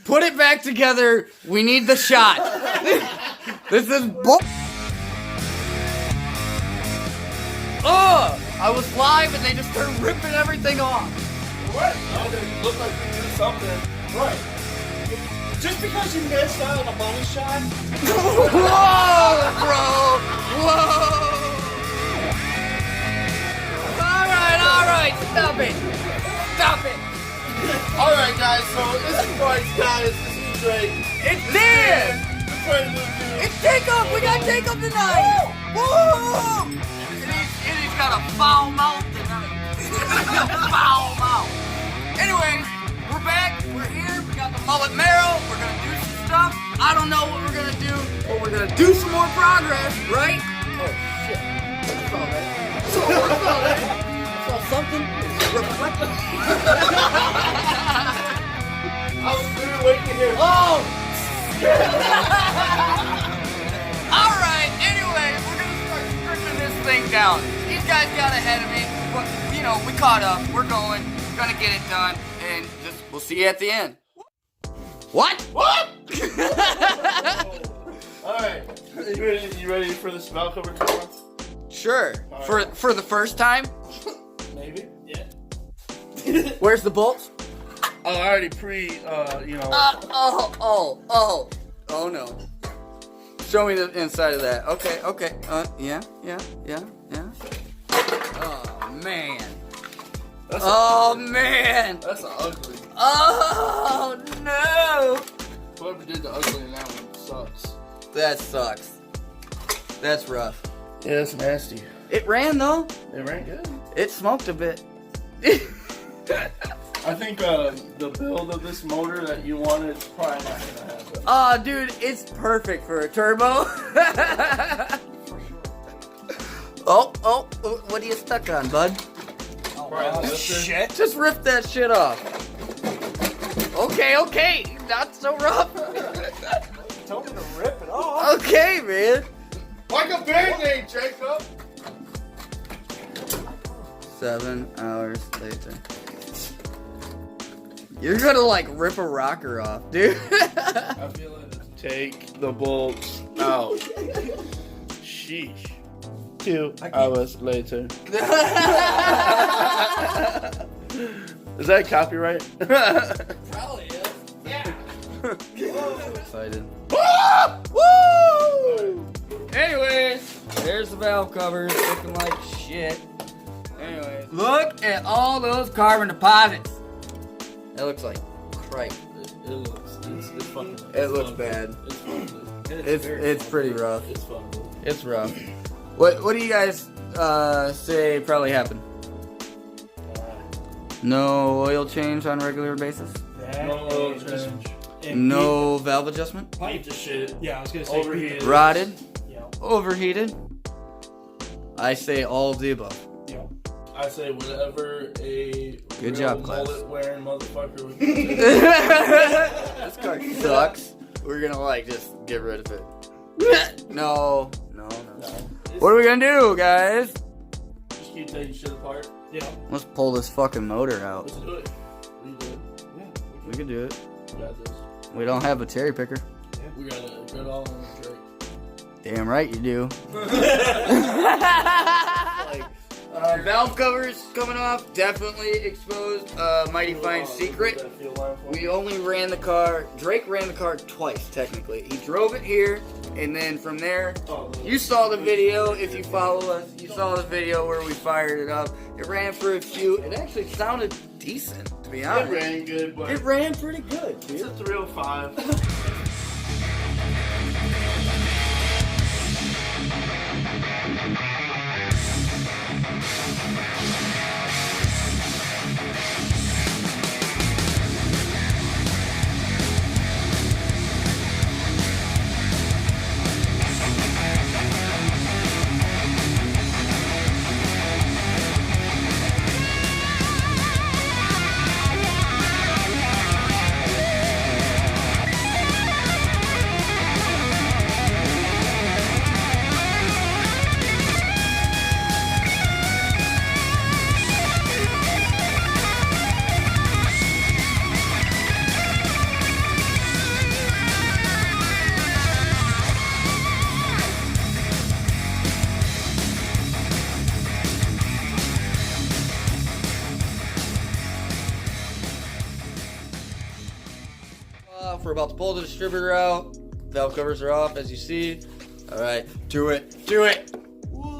Put it back together. We need the shot. This is bull. Oh, I was live and they just started ripping everything off. What? No, it looked like we did something. Right. Just because you missed out on a money shot? Whoa, bro. Whoa. All right. Stop it. Alright, guys, so this is Bryce, guys. This is Drake. It's Dan. It's Jacob. We got Jacob tonight. Woo! And he's got a foul mouth tonight. Foul mouth. Anyways, we're back. We're here. We got the mullet marrow. We're going to do some stuff. I don't know what we're going to do, but we're going to do some more progress, right? Oh, shit. I saw that. I saw something reflecting. I was really waiting to hear. Oh! Alright, anyway, we're gonna start stripping this thing down. These guys got ahead of me, but, you know, we caught up. We're going. We're gonna get it done, and just we'll see you at the end. What? Alright, you ready for the smell cover tomorrow? Sure. Right. For the first time? Maybe? Yeah. Where's the bolts? I already Oh no. Show me the inside of that. Okay. Yeah. Oh man. Man. That's ugly. Oh no. Whoever did the ugly in that one sucks. That sucks. That's rough. Yeah, it's nasty. It ran though. It ran good. It smoked a bit. I think the build of this motor that you wanted is probably not gonna happen. Oh, dude, it's perfect for a turbo. Oh, what are you stuck on, bud? Right, Shit. Just rip that shit off. Okay. Not so rough. Told me to rip it off. Okay, man. Like a band-aid, Jacob. 7 hours later. You're gonna like rip a rocker off, dude. I feel it. Take the bolts out. Sheesh. 2 hours later. Is that copyright? Probably is. Yeah. Excited. Woo! Anyways, there's the valve covers looking like shit. Anyways, look at all those carbon deposits. That looks like crap. It looks. It's fucking. It looks bad. It's pretty rough. It's fun. It's rough. What do you guys say probably happened? No oil change on a regular basis? No oil change. No valve adjustment? Pipe the shit. Yeah, I was gonna say Overheated. Rotted? Yeah. Overheated? I say all of the above. Yeah. I say whatever a Good job, class. mullet wearing motherfucker would do. This car sucks. We're gonna like just get rid of it. No. What are we gonna do, guys? Just keep taking shit apart. Yeah. Let's pull this fucking motor out. Let's do it. We do it. Yeah. We can do it. We got this. We don't have a cherry picker. We got a good all in the Drake. Damn right you do. Valve covers coming off, definitely exposed. Mighty fine secret. We only ran the car. Drake ran the car twice, technically. He drove it here, and then from there, you saw the video. If you follow us, you saw the video where we fired it up. It ran for a few. It actually sounded decent, to be honest. It ran good, but It ran pretty good, dude. it's a 305. off. We're about to pull the distributor out. Valve covers are off, as you see. All right, do it, do it. Whoa.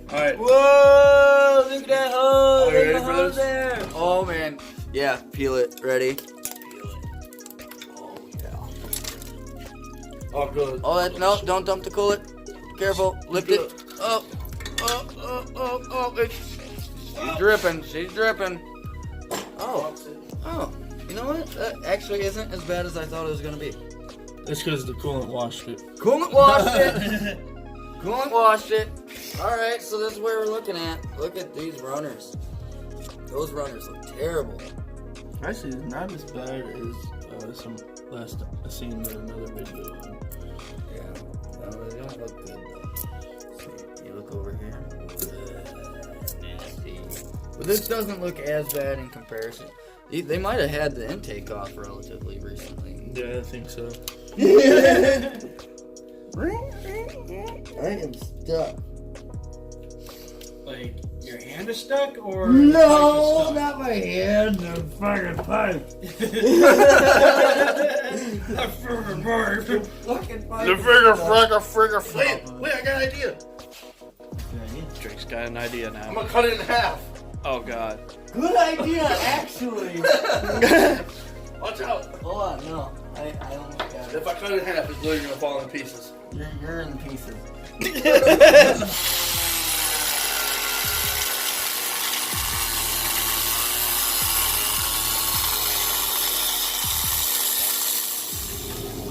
All right. Whoa! Look at that hose. Are you ready Look at the for hose this? there. Oh man. Yeah. Peel it. Ready? Peel it. Oh yeah. Oh, good. Oh, that, no! Don't dump the coolant. Careful. Lift it. Oh. She's dripping. She's dripping. Oh. Oh. You know what? That actually isn't as bad as I thought it was gonna be. It's because the coolant washed it. Coolant washed it. Coolant washed it. Alright, so this is where we're looking at. Look at these runners. Those runners look terrible. Actually, it's not as bad as some last time I seen in another video. Yeah. No, they don't look good though. See, you look over here. Nasty. But this doesn't look as bad in comparison. They might have had the intake off relatively recently. Yeah, I think so. I am stuck. Like, your hand is stuck, or No, not my hand. The fucking pipe. Fucking pipe. The frigger. Wait, I got an idea. Drake's got an idea I'm now. gonna cut it in half. Oh god. Good idea, actually. Watch out. Hold on, no. I almost got it. If I cut it in half, it's literally gonna fall in pieces. You're in pieces.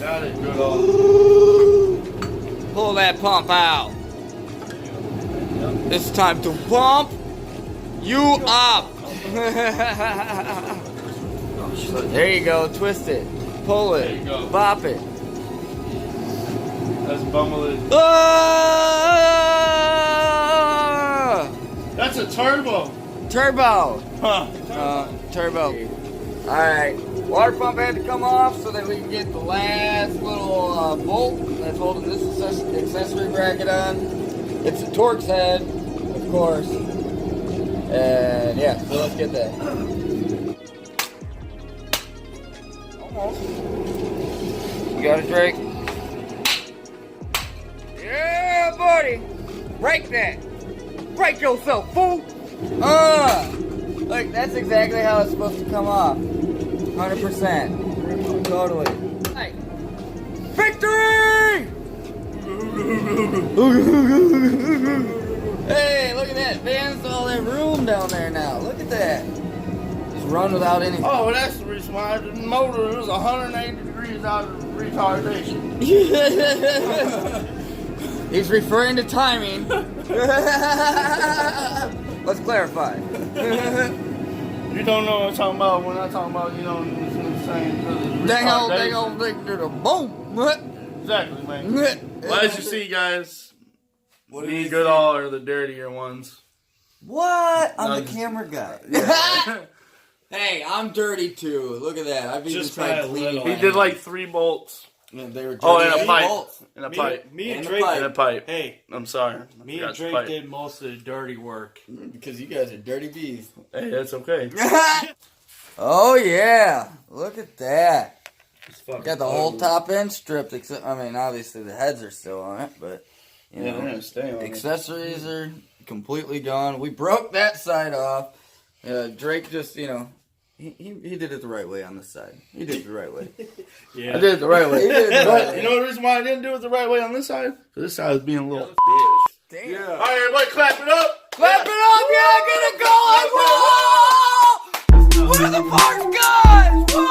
Got it. Good off. Pull that pump out. It's time to pump you up. There you go. Twist it. Pull it. There you go. Bop it. That's bumbling. Ah! That's a turbo. Turbo. Huh. Turbo. Alright. Water pump had to come off so that we can get the last little bolt that's holding this accessory bracket on. It's a Torx head, of course. And yeah, so let's get that. Almost. You got it, Drake? Yeah, buddy. Break that. Break yourself, fool. Like, that's exactly how it's supposed to come off. 100%. Totally. Hey. Victory! Hey, look at that. Fans all that room down there now. Look at that. Just run without any. Oh, that's the reason why the motor was 180 degrees out of retardation. He's referring to timing. Let's clarify. You don't know what I'm talking about when I talk about, you know, it's insane. Dang old thing to the boom. Exactly, man. Well, as you see, guys, me good all are the dirtier ones. What? I'm No, the camera guy. Yeah. Hey, I'm dirty too. Look at that. I've even Just tried by a cleaning. little. He did like 3 bolts. Yeah, they were dirty. Oh, and a Eight pipe. bolts. And a pipe. Me and And a Drake. pipe. And a pipe. Hey, I'm sorry. I me forgot and the Drake pipe. did most of the dirty work. Because you guys are dirty bees. Hey, that's okay. Oh yeah, look at that. It's fucking Got the whole ugly. top end stripped. Except, I mean, obviously the heads are still on it, but you Yeah, know, they're gonna stay on it. accessories are completely gone. We broke that side off. Drake just, you know, he did it the right way on this side. He did it the right way. Yeah. I did it the right way. He did it the right But way. you know the reason why I didn't do it the right way on this side? Because this side was being a little bitch. Damn. Yeah. All right, everybody, clap it up. Clap it up, yeah, get it going! Whoa! What are the parts, guys? Whoa!